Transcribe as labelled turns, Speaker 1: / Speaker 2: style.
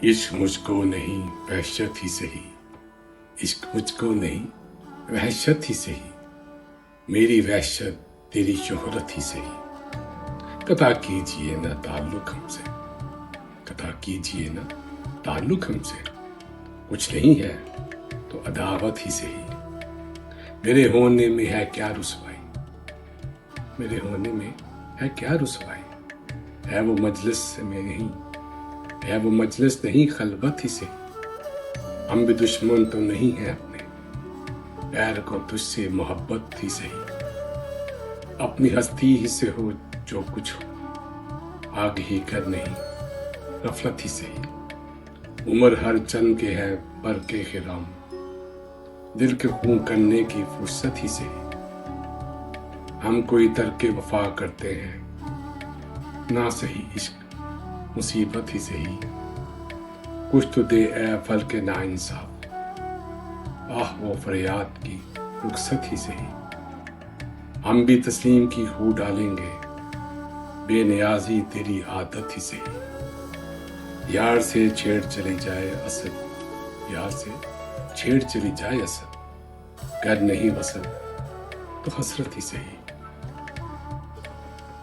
Speaker 1: عشق مجھ کو نہیں وحشت ہی سہی، عشق مجھ کو نہیں وحشت ہی سہی، میری وحشت تیری شہرت ہی سہی، قطع کیجئے نہ تعلق ہم سے، قطع کیجئے نہ تعلق ہم سے، کچھ نہیں ہے تو عداوت ہی سہی، میرے ہونے میں ہے کیا رسوائی، میرے ہونے میں ہے کیا رسوائی، ہے وہ مجلس میں نہیں، ہے وہ مجلس نہیں خلوت ہی سے، ہم بھی دشمن تو نہیں ہیں اپنے، پیر کو تجھ سے محبت ہی سہی، اپنی ہستی ہی سے ہو جو کچھ ہو، آگ ہی کر نہیں غفلت ہی سہی، عمر ہر چند کے ہے پر کے خرام، دل کے خون کرنے کی فرصت ہی سہی، ہم کوئی ترک وفا کرتے ہیں، نہ سہی عشق مصیبت ہی سہی، کچھ تو دے اے فلک ناانصاف، آہ وہ فریاد کی رخصت ہی سہی، ہم بھی تسلیم کی خو ڈالیں گے، بے نیازی تیری عادت ہی سہی، یار سے چھیڑ چلی جائے اصل، یار سے چھیڑ چلی جائے اصل، گر نہیں وصل تو حسرت ہی سہی۔